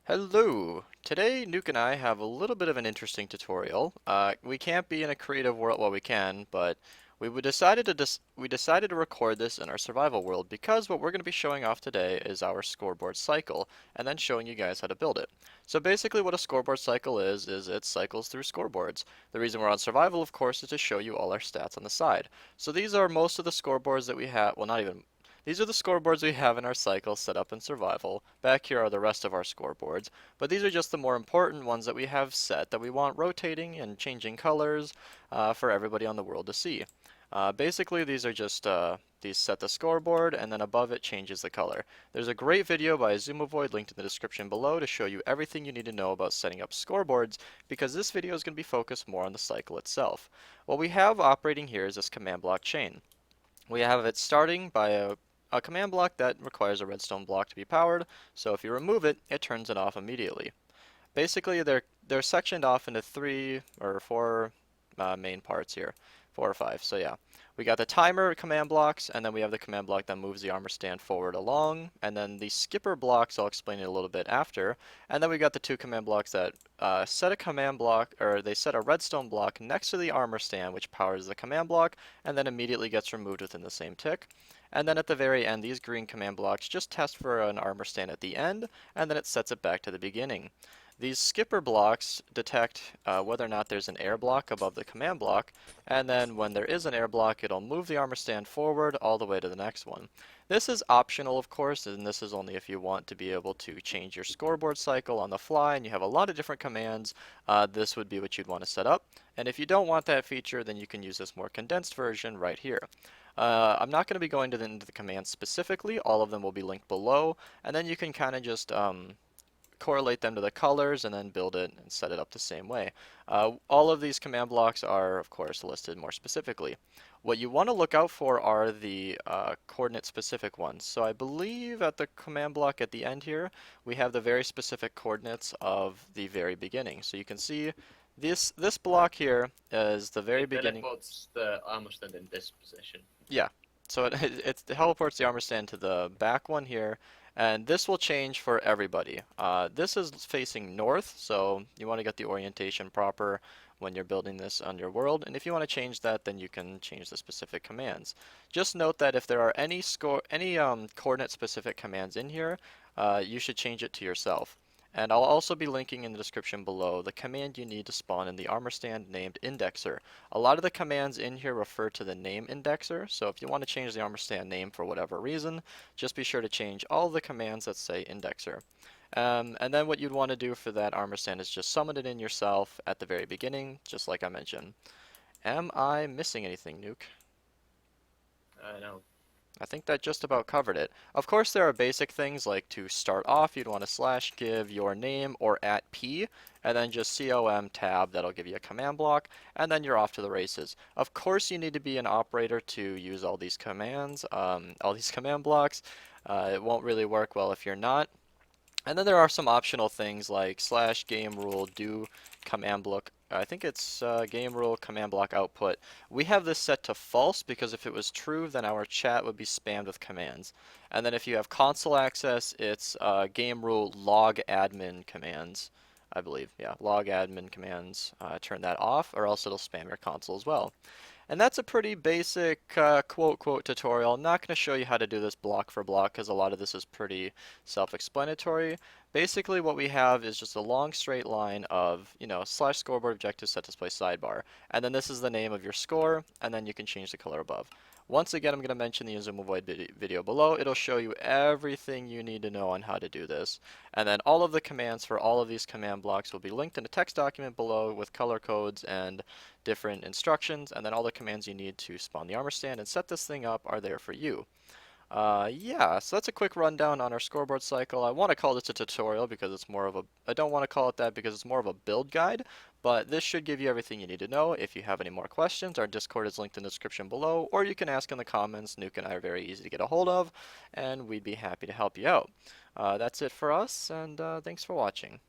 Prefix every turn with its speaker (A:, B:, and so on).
A: Hello! Today, Nuke and I have a little bit of an interesting tutorial. We can't be in a creative world, well we can, but we decided to record this in our survival world because what we're going to be showing off today is our scoreboard cycle, and then showing you guys how to build it. So basically what a scoreboard cycle is it cycles through scoreboards. The reason we're on survival, of course, is to show you all our stats on the side. So these are most of the scoreboards that we have, well not even these are the scoreboards we have in our cycle set up in survival. Back here are the rest of our scoreboards, but these are just the more important ones that we have set that we want rotating and changing colors for everybody on the world to see. Basically, these are just these set the scoreboard, and then above it changes the color. There's a great video by Zoomovoid linked in the description below to show you everything you need to know about setting up scoreboards, because this video is going to be focused more on the cycle itself. What we have operating here is this command block chain. We have it starting by a command block that requires a redstone block to be powered, so if you remove it, it turns it off immediately. Basically, they're sectioned off into three or four main parts here, four or five. So yeah, we got the timer command blocks, and then we have the command block that moves the armor stand forward along, and then the skipper blocks, I'll explain it a little bit after, and then we got the two command blocks that set a command block, or they set a redstone block next to the armor stand, which powers the command block, and then immediately gets removed within the same tick. And then at the very end, these green command blocks just test for an armor stand at the end, and then it sets it back to the beginning. These skipper blocks detect whether or not there's an air block above the command block, and then when there is an air block, it'll move the armor stand forward all the way to the next one. This is optional, of course, and this is only if you want to be able to change your scoreboard cycle on the fly, and you have a lot of different commands, this would be what you'd want to set up. And if you don't want that feature, then you can use this more condensed version right here. I'm not going to be going into the commands specifically, all of them will be linked below, and then you can kind of just correlate them to the colors and then build it and set it up the same way. All of these command blocks are, of course, listed more specifically. What you want to look out for are the coordinate specific ones. So I believe at the command block at the end here, we have the very specific coordinates of the very beginning. So you can see this block here is the very
B: It
A: beginning.
B: teleports the armor stand in this position.
A: Yeah, so it teleports the armor stand to the back one here, and this will change for everybody. This is facing north, so you want to get the orientation proper when you're building this on your world, and if you want to change that, then you can change the specific commands. Just note that if there are any coordinate specific commands in here, you should change it to yourself. And I'll also be linking in the description below the command you need to spawn in the armor stand named indexer. A lot of the commands in here refer to the name indexer, so if you want to change the armor stand name for whatever reason, just be sure to change all the commands that say indexer. And then what you'd want to do for that armor stand is just summon it in yourself at the very beginning, just like I mentioned. Am I missing anything, Nuke?
B: No.
A: I think that just about covered it. Of course, there are basic things like to start off, you'd want to slash give your name or @p, and then just com tab, that'll give you a command block, and then you're off to the races. Of course, you need to be an operator to use all these commands, all these command blocks. It won't really work well if you're not. And then there are some optional things like slash game rule do command block. I think it's game rule command block output. We have this set to false because if it was true, then our chat would be spammed with commands. And then if you have console access, it's game rule log admin commands, I believe. Yeah, log admin commands. Turn that off, or else it'll spam your console as well. And that's a pretty basic quote tutorial. I'm not going to show you how to do this block for block because a lot of this is pretty self-explanatory. Basically what we have is just a long straight line of, slash scoreboard objective set display sidebar. And then this is the name of your score, and then you can change the color above. Once again, I'm going to mention the Zoomovoid video below. It'll show you everything you need to know on how to do this. And then all of the commands for all of these command blocks will be linked in a text document below with color codes and different instructions. And then all the commands you need to spawn the armor stand and set this thing up are there for you. Yeah, so that's a quick rundown on our scoreboard cycle. I want to call this a tutorial because it's more of a, I don't want to call it that because it's more of a build guide, but this should give you everything you need to know. If you have any more questions, our Discord is linked in the description below, or you can ask in the comments. Nuke and I are very easy to get a hold of, and we'd be happy to help you out. That's it for us, and thanks for watching.